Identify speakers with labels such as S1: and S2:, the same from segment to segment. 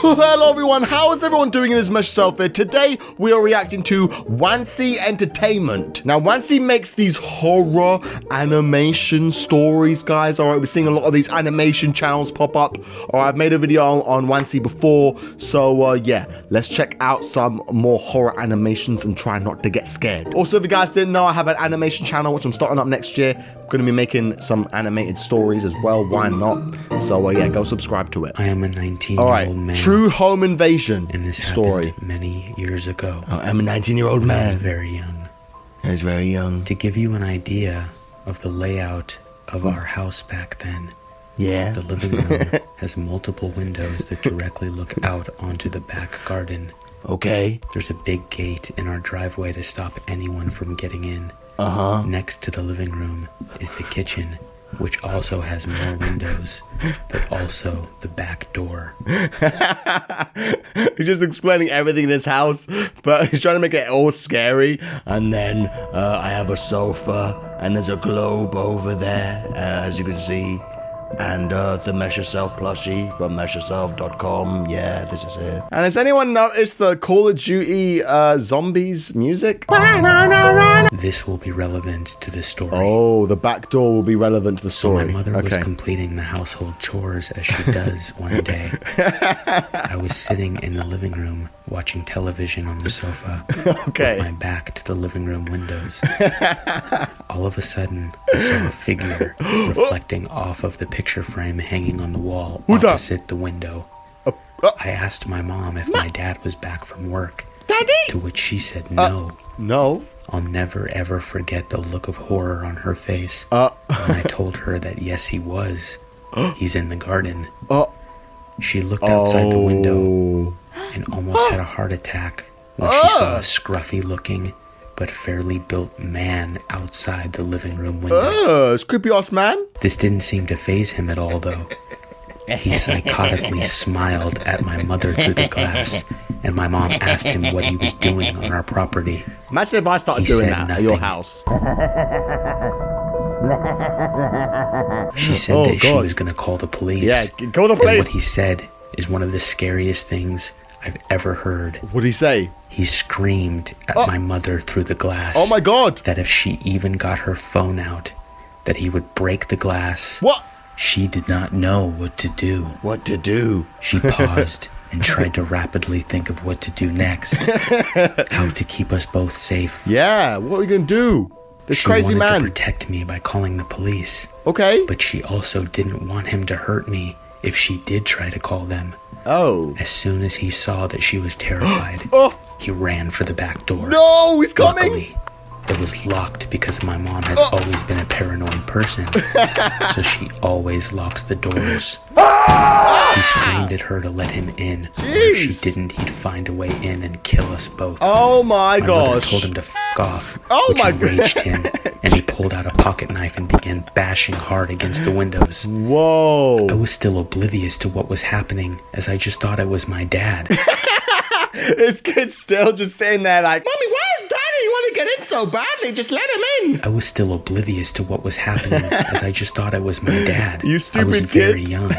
S1: Hello everyone, how is everyone doing in this MessYourself here? Today we are reacting to Wansee Entertainment. Now Wansee makes these horror animation stories, guys. Alright, we're seeing a lot of these animation channels pop up. Alright, I've made a video on Wansee before, so yeah, let's check out some more horror animations and try not to get scared. Also, if you guys didn't know, I have an animation channel which I'm starting up next year. I'm going to be making some animated stories as well, why not? So yeah, go subscribe to it.
S2: I am a 19-year-old man.
S1: True home invasion
S2: and this
S1: story.
S2: Happened many years ago.
S1: Oh, I'm a 19-year-old man.
S2: I was very young.
S1: I was very young.
S2: To give you an idea of the layout of our house back then,
S1: yeah,
S2: the living room has multiple windows that directly look out onto the back garden.
S1: Okay.
S2: There's a big gate in our driveway to stop anyone from getting in. Next to the living room is the kitchen, which also has more windows, but also the back door.
S1: He's just explaining everything in this house, but he's trying to make it all scary. And then I have a sofa, and there's a globe over there, as you can see. And the MessYourself plushie from MessYourself.com. Yeah, this is it. And has anyone noticed the Call of Duty zombies music?
S2: This will be relevant to the story.
S1: Oh, the back door will be relevant to the story.
S2: So my mother was completing the household chores as she does one day. I was sitting in the living room watching television on the sofa with my back to the living room windows. All of a sudden, I saw a figure reflecting off of the picture frame hanging on the wall opposite the window. I asked my mom if my dad was back from work,
S1: Daddy?
S2: To which she said no.
S1: No?
S2: I'll never ever forget the look of horror on her face when I told her that yes, he was. He's in the garden. She looked outside the window and almost had a heart attack when she saw a scruffy looking but fairly built man outside the living room window.
S1: It's creepy ass man.
S2: This didn't seem to faze him at all though. He psychotically smiled at my mother through the glass, and my mom asked him what he was doing on our property.
S1: Imagine if I started doing that at your house.
S2: She said that she was going to call the police.
S1: Yeah, call the police.
S2: And what he said is one of the scariest things I've ever heard.
S1: What did he say?
S2: He screamed at my mother through the glass.
S1: Oh my God.
S2: That if she even got her phone out, that he would break the glass.
S1: What?
S2: She did not know what to do.
S1: What to do?
S2: She paused and tried to rapidly think of what to do next. How to keep us both safe.
S1: Yeah, what are we going to do? This crazy man.
S2: She wanted to protect me by calling the police.
S1: Okay.
S2: But she also didn't want him to hurt me if she did try to call them.
S1: Oh.
S2: As soon as he saw that she was terrified, he ran for the back door.
S1: No, he's coming!
S2: Luckily, it was locked because my mom has always been a paranoid person, so she always locks the doors. He screamed at her to let him in. If she didn't, he'd find a way in and kill us both.
S1: Oh my gosh.
S2: My mother told him to f*** off, which enraged him, and he pulled out a pocket knife and began bashing hard against the windows.
S1: Whoa.
S2: I was still oblivious to what was happening, as I just thought I was my dad.
S1: This kid's still just sitting there like, Mommy, where's Daddy? You want to get in so badly? Just let him in.
S2: I was still oblivious to what was happening, as I just thought I was my dad.
S1: You stupid kid.
S2: I was very young.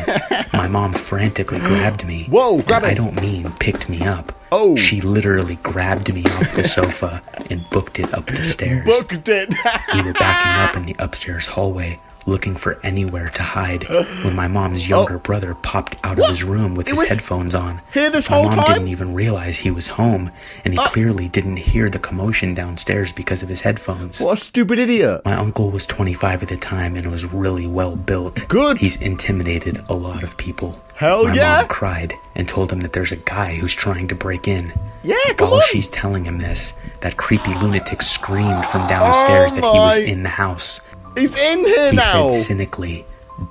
S2: My mom frantically grabbed me.
S1: Whoa, grab it.
S2: I don't mean picked me up.
S1: Oh.
S2: She literally grabbed me off the sofa and booked it up the stairs.
S1: Booked it.
S2: We were backing up in the upstairs hallway, looking for anywhere to hide, when my mom's younger brother popped out of his room with his headphones on.
S1: Here this
S2: my
S1: whole
S2: mom
S1: time?
S2: didn't even realize he was home, and he clearly didn't hear the commotion downstairs because of his headphones.
S1: What a stupid idiot.
S2: My uncle was 25 at the time and was really well built.
S1: Good.
S2: He's intimidated a lot of people.
S1: Hell
S2: my
S1: yeah.
S2: mom cried and told him that there's a guy who's trying to break in.
S1: Yeah, come
S2: While
S1: on.
S2: she's telling him this, that creepy lunatic screamed from downstairs that he was in the house.
S1: He's in here now.
S2: He said cynically,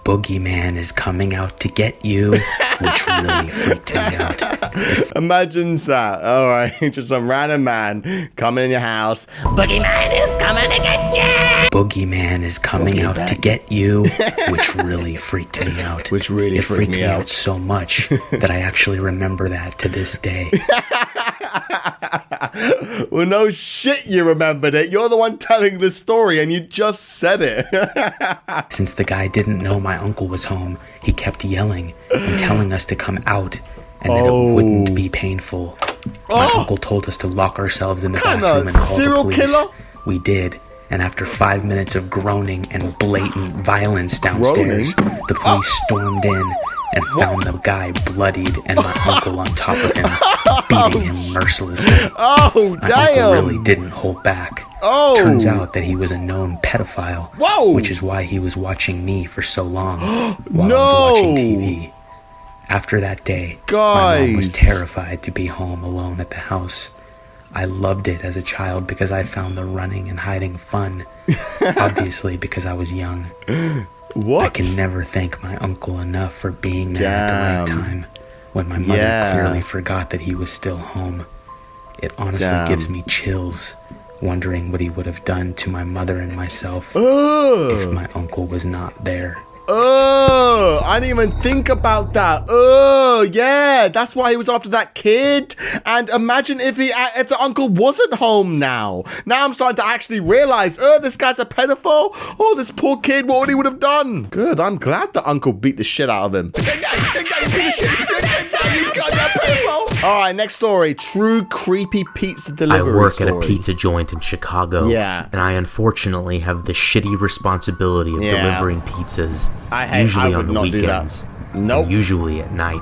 S2: "Boogeyman is coming out to get you," which really freaked me out.
S1: Imagine that. All right, just some random man coming in your house. Boogeyman is coming to get you.
S2: Boogeyman is coming out to get you, which really freaked me out.
S1: Which really
S2: freaked me out so much that I actually remember that to this day.
S1: Well, no shit you remembered it. You're the one telling the story and you just said it.
S2: Since the guy didn't know my uncle was home, he kept yelling and telling us to come out and that it wouldn't be painful. My uncle told us to lock ourselves in the bathroom and call the police.
S1: Killer?
S2: We did, and after 5 minutes of groaning and blatant violence downstairs, the police stormed in and found the guy bloodied and my uncle on top of him, beating him mercilessly.
S1: Oh, damn!
S2: My uncle really didn't hold back.
S1: Oh!
S2: Turns out that he was a known pedophile,
S1: Whoa!
S2: which is why he was watching me for so long while I was watching TV. After that day, my mom was terrified to be home alone at the house. I loved it as a child because I found the running and hiding fun. Obviously, because I was young.
S1: What?
S2: I can never thank my uncle enough for being there at the right time when my mother clearly forgot that he was still home. It honestly gives me chills, wondering what he would have done to my mother and myself if my uncle was not there.
S1: I didn't even think about that. Yeah, that's why he was after that kid. And imagine if the uncle wasn't home now. Now I'm starting to actually realize, this guy's a pedophile. Oh, this poor kid, what he would have done. Good, I'm glad the uncle beat the shit out of him. All right, next story. True creepy pizza delivery
S3: I work
S1: story.
S3: at a pizza joint in Chicago.
S1: Yeah.
S3: And I unfortunately have the shitty responsibility of delivering pizzas. Usually on the weekends.
S1: Nope.
S3: And usually at night.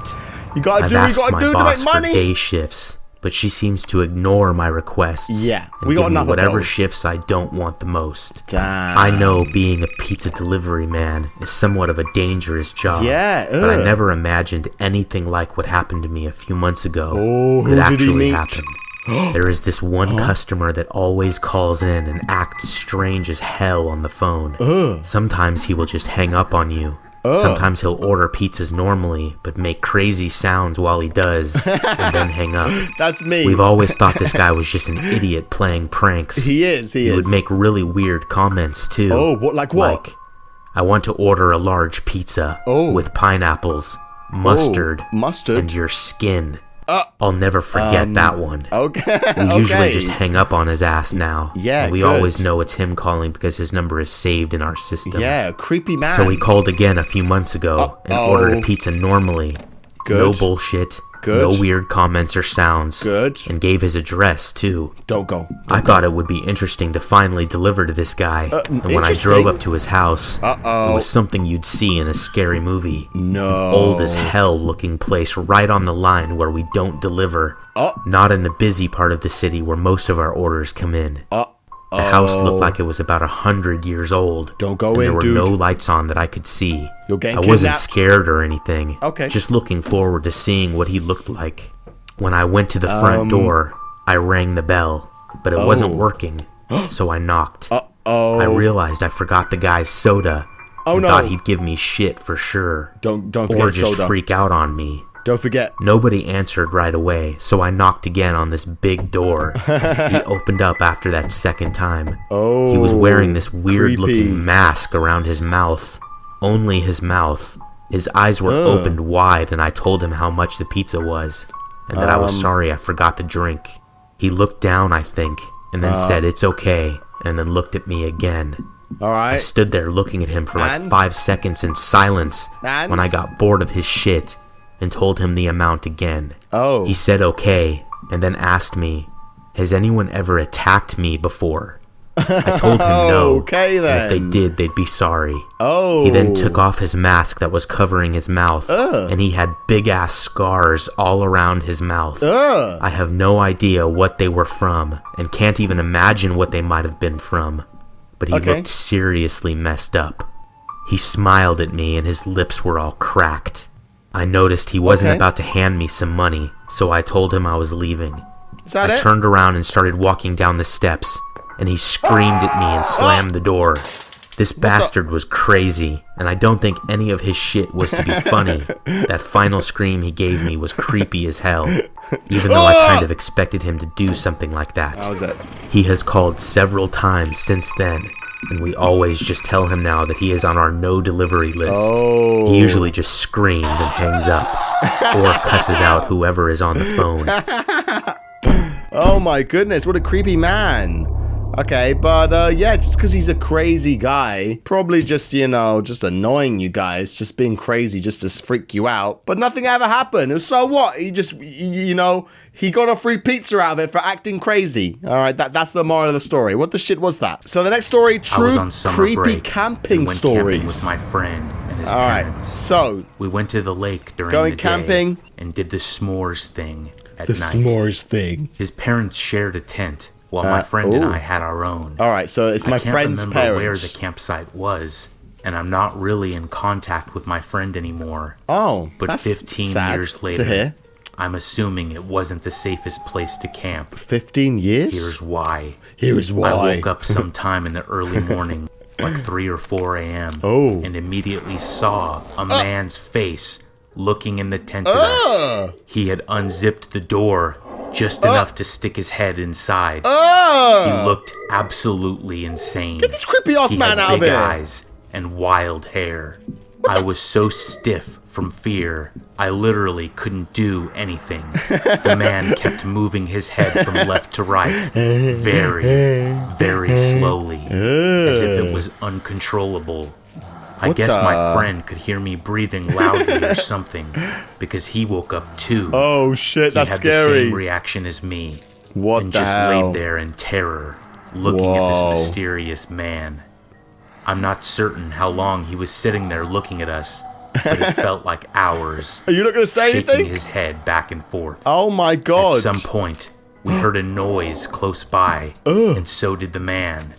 S1: You gotta do what you gotta do to make money.
S3: For day shifts, but she seems to ignore my requests.
S1: Yeah,
S3: we got enough of whatever shifts I don't want the most.
S1: Damn.
S3: I know being a pizza delivery man is somewhat of a dangerous job.
S1: Yeah.
S3: But I never imagined anything like what happened to me a few months ago
S1: could
S3: actually happen. There is this one customer that always calls in and acts strange as hell on the phone. Sometimes he will just hang up on you. Sometimes he'll order pizzas normally, but make crazy sounds while he does, and then hang up.
S1: That's me.
S3: We've always thought this guy was just an idiot playing pranks.
S1: He is.
S3: He would make really weird comments, too.
S1: Oh, like what?
S3: Like, I want to order a large pizza with pineapples, mustard, and your skin. I'll never forget that one.
S1: Okay.
S3: We usually just hang up on his ass now.
S1: Yeah,
S3: and we always know it's him calling because his number is saved in our system.
S1: Yeah, creepy man.
S3: So he called again a few months ago and ordered a pizza normally. No bullshit. No weird comments or sounds. And gave his address, too.
S1: Don't go.
S3: I thought it would be interesting to finally deliver to this guy. And when I drove up to his house, it was something you'd see in a scary movie.
S1: No.
S3: An old as hell looking place right on the line where we don't deliver. Not in the busy part of the city where most of our orders come in. The house looked like it was about 100 years old.
S1: Don't go
S3: in,
S1: dude.
S3: There were no lights on that I could see.
S1: You'll get
S3: I wasn't scared or anything.
S1: Okay.
S3: Just looking forward to seeing what he looked like. When I went to the front door, I rang the bell, but it wasn't working, so I knocked. I realized I forgot the guy's soda. And thought he'd give me shit for sure.
S1: Don't forget
S3: or just
S1: soda.
S3: Freak out on me.
S1: Don't forget.
S3: Nobody answered right away, so I knocked again on this big door. He opened up after that second time. He was wearing this weird-looking mask around his mouth. Only his mouth. His eyes were opened wide, and I told him how much the pizza was, and that I was sorry I forgot the drink. He looked down, I think, and then said, "It's okay," and then looked at me again. I stood there looking at him for like 5 seconds in silence when I got bored of his shit. And told him the amount again. He said okay, and then asked me, "Has anyone ever attacked me before?" I told him no,
S1: okay, then.
S3: And if they did, they'd be sorry. He then took off his mask that was covering his mouth, and he had big-ass scars all around his mouth. I have no idea what they were from, and can't even imagine what they might have been from. But he looked seriously messed up. He smiled at me, and his lips were all cracked. I noticed he wasn't about to hand me some money, so I told him I was leaving. I turned around and started walking down the steps, and he screamed at me and slammed the door. This bastard was crazy, and I don't think any of his shit was to be funny. That final scream he gave me was creepy as hell, even though I kind of expected him to do something like that.
S1: How was that?
S3: He has called several times since then, and we always just tell him now that he is on our no delivery list. He usually just screams and hangs up, or cusses out whoever is on the phone.
S1: Oh my goodness, what a creepy man. Okay, but yeah, just because he's a crazy guy, probably just, you know, just annoying you guys, just being crazy just to freak you out. But nothing ever happened. And so what? He just, you know, he got a free pizza out of it for acting crazy. All right, that's the moral of the story. What the shit was that? So the next story, true creepy camping stories.
S2: Camping with my friend and his
S1: All
S2: parents.
S1: Right, so
S2: we went to the lake during
S1: going
S2: the
S1: camping
S2: day and did the s'mores thing at
S1: the
S2: night.
S1: s'mores thing.
S2: His parents shared a tent while my friend and I had our own.
S1: All right, so it's my friend's parents.
S2: I can't remember where the campsite was, and I'm not really in contact with my friend anymore.
S1: Oh,
S2: but
S1: that's
S2: 15
S1: sad
S2: years later, I'm assuming it wasn't the safest place to camp.
S1: 15 years?
S2: Here's why.
S1: Here's why.
S2: I woke up sometime in the early morning, like 3 or 4 a.m., and immediately saw a man's face looking in the tent at us. He had unzipped the door just enough to stick his head inside. He looked absolutely insane.
S1: Get this creepy ass man out of here.
S2: He had big eyes and wild hair. I was so stiff from fear, I literally couldn't do anything. The man kept moving his head from left to right, very, very slowly, as if it was uncontrollable. I guess my friend could hear me breathing loudly or something, because he woke up too.
S1: Oh shit, that's scary.
S2: He had the same reaction as me.
S1: What
S2: and
S1: the
S2: just
S1: hell?
S2: laid there in terror, looking at this mysterious man. I'm not certain how long he was sitting there looking at us, but it felt like hours.
S1: Are you not going to say
S2: shaking
S1: anything?
S2: His head back and forth.
S1: Oh my god.
S2: At some point, we heard a noise close by, and so did the man.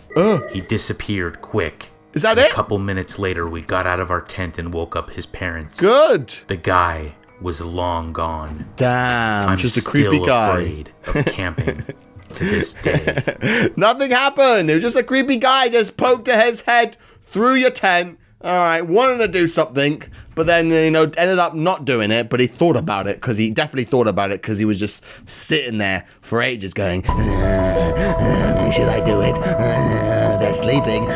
S2: He disappeared quick.
S1: Is that it?
S2: A couple minutes later, we got out of our tent and woke up his parents.
S1: Good.
S2: The guy was long gone.
S1: Damn,
S2: I'm
S1: just a creepy
S2: still
S1: guy.
S2: afraid of camping to this day.
S1: Nothing happened. It was just a creepy guy just poked his head through your tent. All right, wanted to do something, but then, you know, ended up not doing it, but he thought about it, because he definitely thought about it, because he was just sitting there for ages going, should I do it? They're sleeping.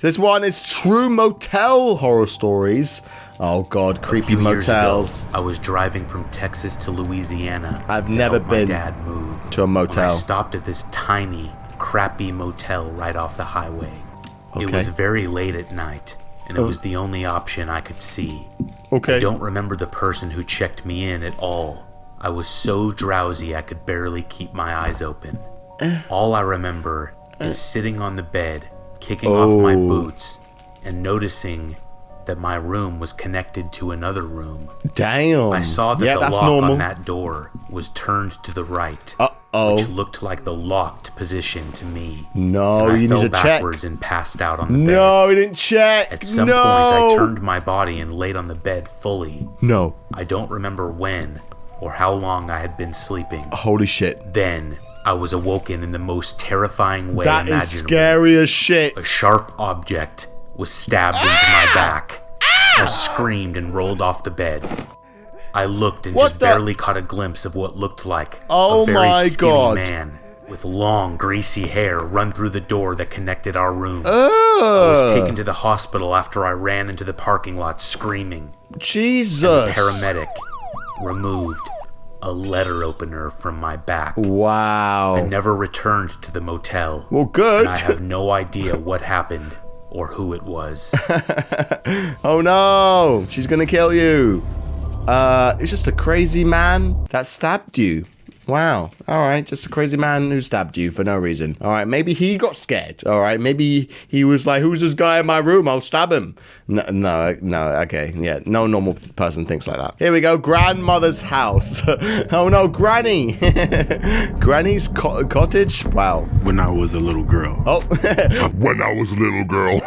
S1: This one is true motel horror stories. Oh god, creepy motels.
S2: Ago, I was driving from Texas to Louisiana.
S1: I've never been
S2: my dad move
S1: to a motel.
S2: I stopped at this tiny, crappy motel right off the highway.
S1: Okay.
S2: It was very late at night, and it was the only option I could see.
S1: Okay.
S2: I don't remember the person who checked me in at all. I was so drowsy I could barely keep my eyes open. All I remember is sitting on the bed, kicking off my boots, and noticing that my room was connected to another room.
S1: Damn.
S2: I saw that the lock
S1: normal.
S2: on that door was turned to the right, which looked like the locked position to me.
S1: No,
S2: and
S1: you need to check.
S2: I fell backwards and passed out on the bed.
S1: No, you didn't check.
S2: At some point, I turned my body and laid on the bed fully.
S1: No.
S2: I don't remember when or how long I had been sleeping.
S1: Holy shit.
S2: Then I was awoken in the most terrifying way imaginable.
S1: That is scary as shit.
S2: A sharp object was stabbed into my back. I screamed and rolled off the bed. I looked and just barely caught a glimpse of what looked like a very skinny man with long, greasy hair run through the door that connected our rooms. I was taken to the hospital after I ran into the parking lot screaming.
S1: Jesus.
S2: And the paramedic removed a letter opener from my back.
S1: Wow.
S2: I never returned to the motel.
S1: Well, good.
S2: And I have no idea what happened or who it was.
S1: Oh no, she's gonna kill you. It's just a crazy man that stabbed you. Wow. All right, just a crazy man who stabbed you for no reason. All right, maybe he got scared. All right, maybe he was like, who's this guy in my room? I'll stab him. No, okay, yeah, no normal person thinks like that. Here we go, grandmother's house. Oh no, granny. Granny's cottage? Wow.
S4: When I was a little girl.
S1: Oh.
S5: When I was a little girl.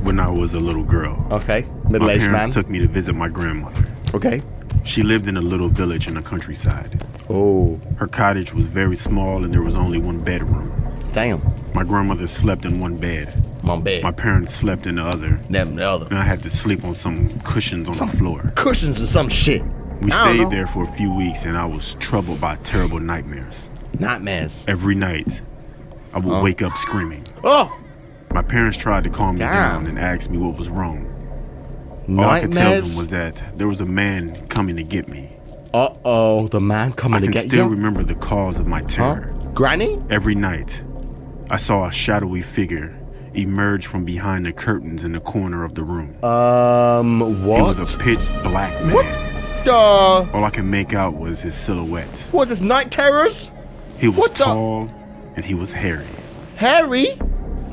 S4: When I was a little girl.
S1: Okay, middle-aged man.
S4: My parents took me to visit my grandmother.
S1: Okay.
S4: She lived in a little village in the countryside.
S1: Oh.
S4: Her cottage was very small and there was only one bedroom.
S1: Damn.
S4: My grandmother slept in one bed.
S1: One bed.
S4: My parents slept in the other.
S1: Them the other.
S4: And I had to sleep on some cushions on the floor.
S1: Cushions and some shit.
S4: We stayed there for a few weeks and I was troubled by terrible nightmares.
S1: Nightmares.
S4: Every night, I would wake up screaming.
S1: Oh!
S4: My parents tried to calm me down and asked me what was wrong.
S1: Nightmares?
S4: All I could tell them was that there was a man coming to get me.
S1: Uh-oh, the man coming to get you?
S4: I can still remember the cause of my terror.
S1: Huh? Granny?
S4: Every night, I saw a shadowy figure emerge from behind the curtains in the corner of the room.
S1: What?
S4: He was a pitch black man.
S1: What the?
S4: All I could make out was his silhouette.
S1: What's this, night terrors?
S4: He was tall and he was hairy.
S1: Hairy?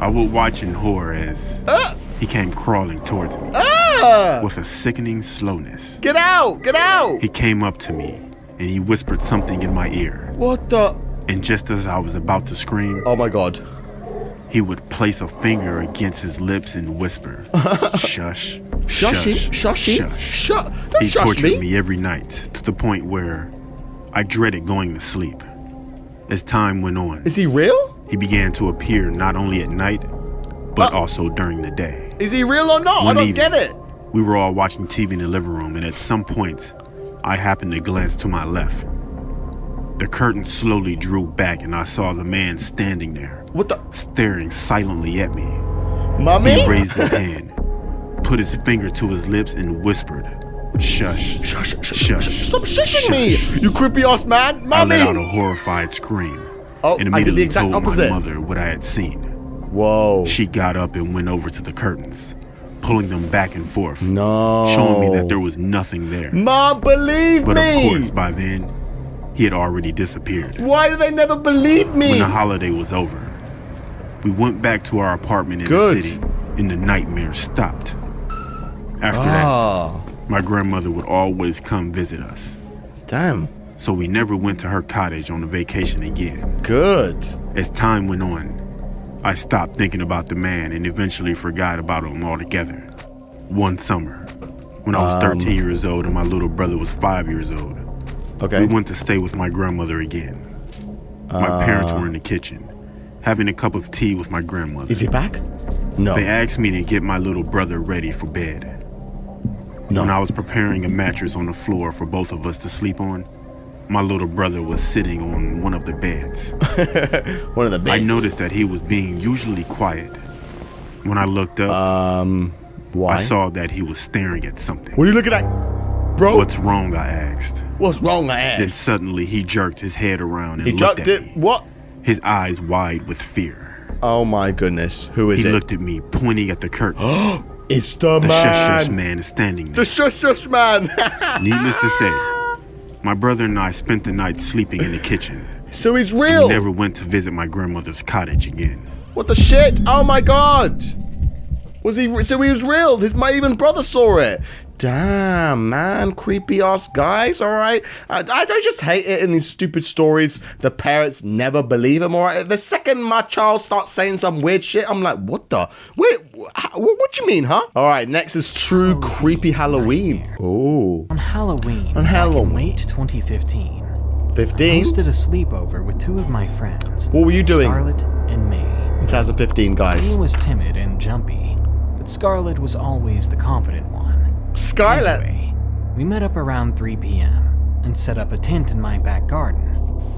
S4: I would watch in horror as he came crawling towards me with a sickening slowness.
S1: Get out! Get out!
S4: He came up to me and he whispered something in my ear.
S1: What the?
S4: And just as I was about to scream,
S1: oh my god,
S4: he would place a finger against his lips and whisper, shush.
S1: Shushy? Shushy? Shut. Don't
S4: He
S1: shush
S4: tortured me every night to the point where I dreaded going to sleep. As time went on,
S1: is he real?
S4: he began to appear not only at night, but also during the day.
S1: Is he real or not? I don't get it.
S4: We were all watching TV in the living room, and at some point, I happened to glance to my left. The curtain slowly drew back, and I saw the man standing there.
S1: What the?
S4: Staring silently at me.
S1: Mommy?
S4: He raised his hand, put his finger to his lips, and whispered, shush.
S1: Shush.
S4: Shush.
S1: Stop shushing me, you creepy ass man. Mommy!
S4: I let out a horrified scream.
S1: Oh,
S4: and
S1: I did the
S4: immediately
S1: exact
S4: told
S1: opposite.
S4: my mother what I had seen.
S1: Whoa.
S4: She got up and went over to the curtains, pulling them back and forth,
S1: No.
S4: showing me that there was nothing there.
S1: Mom, believe
S4: But
S1: me.
S4: of course, by then, he had already disappeared.
S1: Why do they never believe me?
S4: When the holiday was over, we went back to our apartment in the city, and the nightmare stopped. After that, my grandmother would always come visit us.
S1: Damn.
S4: So we never went to her cottage on a vacation again.
S1: Good.
S4: As time went on, I stopped thinking about the man and eventually forgot about him altogether. One summer, when I was 13 years old and my little brother was 5 years old,
S1: okay,
S4: we went to stay with my grandmother again. My parents were in the kitchen, having a cup of tea with my grandmother.
S1: Is he back? No.
S4: They asked me to get my little brother ready for bed.
S1: No.
S4: When I was preparing a mattress on the floor for both of us to sleep on, my little brother was sitting on one of the beds.
S1: One of the beds?
S4: I noticed that he was being usually quiet. When I looked up,
S1: why?
S4: I saw that he was staring at something.
S1: What are you looking at, bro?
S4: What's wrong, I asked.
S1: What's wrong, I asked?
S4: Then suddenly he jerked his head around and
S1: he
S4: looked
S1: jerked
S4: at
S1: it?
S4: me.
S1: What?
S4: His eyes wide with fear.
S1: Oh my goodness. Who is
S4: He
S1: it?
S4: looked at me, pointing at the curtain.
S1: It's the
S4: The
S1: man.
S4: shush man is standing there.
S1: The shush man.
S4: Needless to say, my brother and I spent the night sleeping in the kitchen.
S1: So he's
S4: We
S1: real.
S4: never went to visit my grandmother's cottage again.
S1: What the shit? Oh my god. Was he? So he was real. My even brother saw it. Damn, man, creepy ass guys. All right, I just hate it in these stupid stories. The parents never believe him. All right, the second my child starts saying some weird shit, I'm like, what the? Wait, what you mean, huh? All right, next is true creepy Halloween. Oh,
S6: On Halloween,
S1: On
S6: back
S1: Halloween.
S6: in late 2015, I
S1: 15.
S6: hosted a sleepover with two of my friends.
S1: What were you doing?
S6: Scarlett and May.
S1: 2015,
S6: May
S1: guys.
S6: was timid and jumpy, but Scarlett was always the confident one.
S1: Scarlett.
S6: Anyway, we met up around 3 p.m. and set up a tent in my back garden.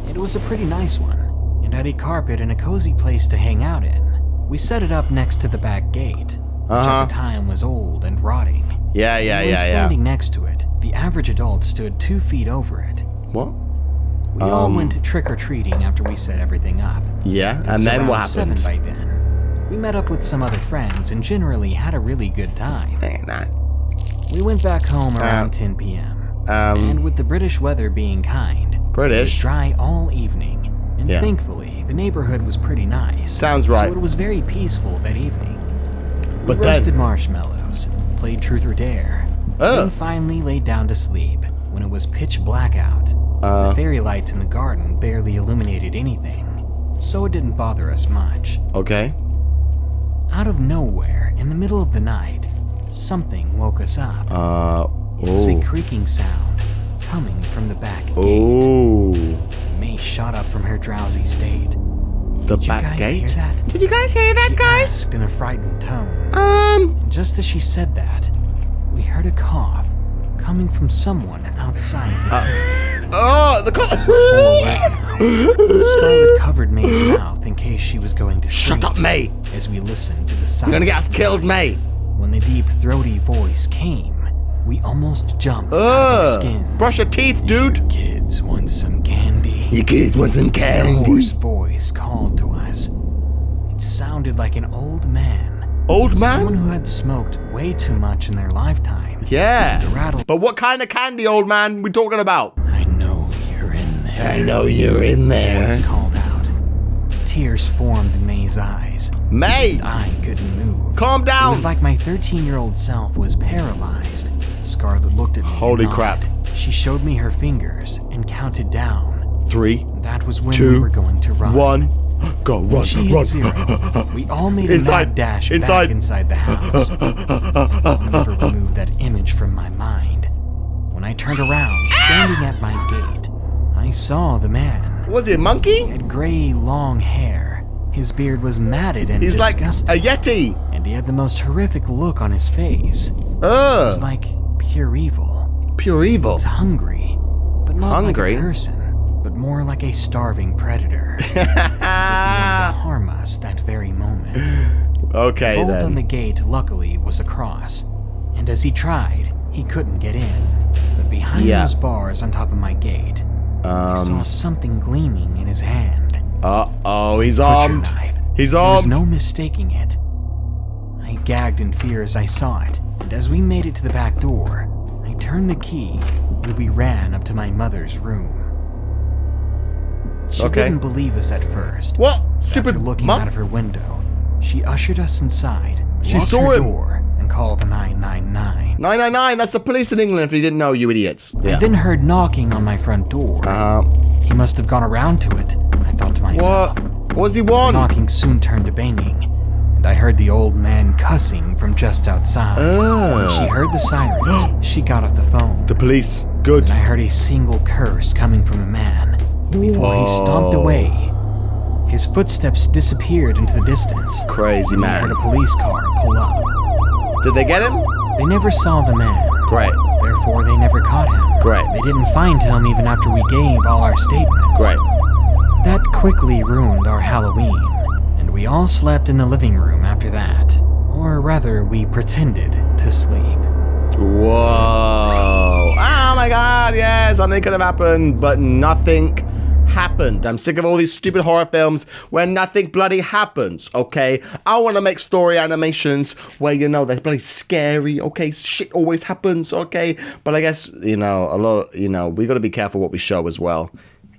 S6: It was a pretty nice one, and had a carpet and a cozy place to hang out in. We set it up next to the back gate, which at the time was old and rotting.
S1: Yeah.
S6: When standing next to it, the average adult stood 2 feet over it.
S1: What?
S6: We all went trick-or-treating after we set everything up.
S1: Yeah,
S6: It
S1: and
S6: was
S1: then
S6: around
S1: what
S6: 7
S1: happened?
S6: by then. We met up with some other friends and generally had a really good time. We went back home around 10 p.m. And with the British weather being kind, it was dry all evening. And thankfully, the neighborhood was pretty nice.
S1: Sounds right.
S6: So it was very peaceful that evening.
S1: But
S6: We roasted marshmallows, played truth or dare,
S1: Oh.
S6: then finally laid down to sleep when it was pitch black out. The fairy lights in the garden barely illuminated anything, so it didn't bother us much.
S1: Okay.
S6: Out of nowhere, in the middle of the night, something woke us up. It was a creaking sound coming from the back gate. May shot up from her drowsy state.
S1: The
S6: Did you
S1: back
S6: guys
S1: gate?
S6: hear that?
S1: Did you guys hear that,
S6: She
S1: guys?
S6: asked in a frightened tone. And just as she said that, we heard a cough coming from someone outside the tent. Scarlett covered May's mouth in case she was going to scream.
S1: Shut up, May!
S6: As we listened to the silence.
S1: You're gonna get us killed, May!
S6: When the deep, throaty voice came, we almost jumped out of our skins.
S1: Brush your teeth, dude!
S6: You kids want some candy?
S1: You kids want some
S6: A
S1: candy?
S6: hoarse voice called to us. It sounded like an old man.
S1: Old man?
S6: Someone who had smoked way too much in their lifetime.
S1: Yeah.
S6: The rattle.
S1: But what kind of candy, old man, we talking about?
S6: I know you're in there.
S1: I know you're in there.
S6: Voice called out. Tears formed in May's eyes.
S1: May!
S6: And I couldn't move.
S1: Calm down!
S6: It was like my 13-year-old self was paralyzed. Scarlett looked at me.
S1: Holy
S6: and
S1: crap.
S6: nodded. She showed me her fingers and counted down.
S1: 3,
S6: That was when
S1: 2,
S6: we were going to run.
S1: 1. Go, run,
S6: She hit
S1: run.
S6: 0. We all made a
S1: Inside,
S6: mad dash
S1: inside.
S6: back inside the house. I'll never remove that image from my mind. When I turned around, standing at my gate, I saw the man.
S1: Was he a monkey?
S6: He had gray, long hair. His beard was matted and
S1: He's
S6: disgusting.
S1: like a yeti.
S6: And he had the most horrific look on his face. It was like pure evil.
S1: Pure evil.
S6: He was hungry, but not
S1: Hungry?
S6: like a person, but more like a starving predator. As if he wanted to harm us that very moment.
S1: Okay,
S6: The bolt
S1: then.
S6: on the gate, luckily, was across, and as he tried, he couldn't get in. But behind those bars on top of my gate, I saw something gleaming in his hand.
S1: Uh-oh, he's
S6: Butcher
S1: armed.
S6: knife.
S1: He's
S6: There was
S1: armed.
S6: no mistaking it. I gagged in fear as I saw it, and as we made it to the back door, I turned the key, and we ran up to my mother's room. She didn't believe us at first.
S1: What?
S6: After
S1: Stupid
S6: looking
S1: mom?
S6: out of her window, she ushered us inside,
S1: She
S6: locked
S1: saw
S6: her
S1: him.
S6: door, and called 999.
S1: 999, that's the police in England if you didn't know, you idiots.
S6: I then heard knocking on my front door. He must have gone around to it, I thought to myself.
S1: What was he want?
S6: Knocking soon turned to banging, and I heard the old man cussing from just outside. When she heard the sirens, she got off the phone.
S1: The police. Good.
S6: And I heard a single curse coming from the man. Before he stomped away, his footsteps disappeared into the distance.
S1: Crazy
S6: I
S1: man.
S6: heard a police car pull up.
S1: Did they get him?
S6: They never saw the man.
S1: Great.
S6: Therefore, they never caught him.
S1: Great.
S6: They didn't find him even after we gave all our statements.
S1: Great.
S6: That quickly ruined our Halloween, and we all slept in the living room after that. Or rather, we pretended to sleep.
S1: Whoa. Oh my god, yeah, something could have happened, but nothing happened. I'm sick of all these stupid horror films where nothing bloody happens, okay? I want to make story animations where, you know, they're bloody scary, okay? Shit always happens, okay? But I guess, you know, a lot, you know, we got to be careful what we show as well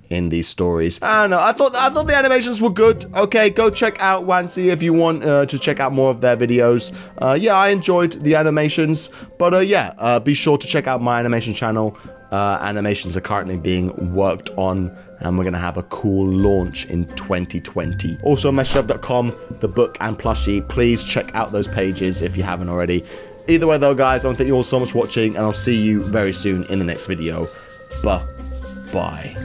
S1: in these stories. I don't know. I thought the animations were good. Okay, go check out Wansee if you want to check out more of their videos. Yeah, I enjoyed the animations, but yeah, be sure to check out my animation channel. Animations are currently being worked on, and we're gonna have a cool launch in 2020. Also, MessYourself.com, the book and plushie. Please check out those pages if you haven't already. Either way, though, guys, I want to thank you all so much for watching, and I'll see you very soon in the next video. Bye.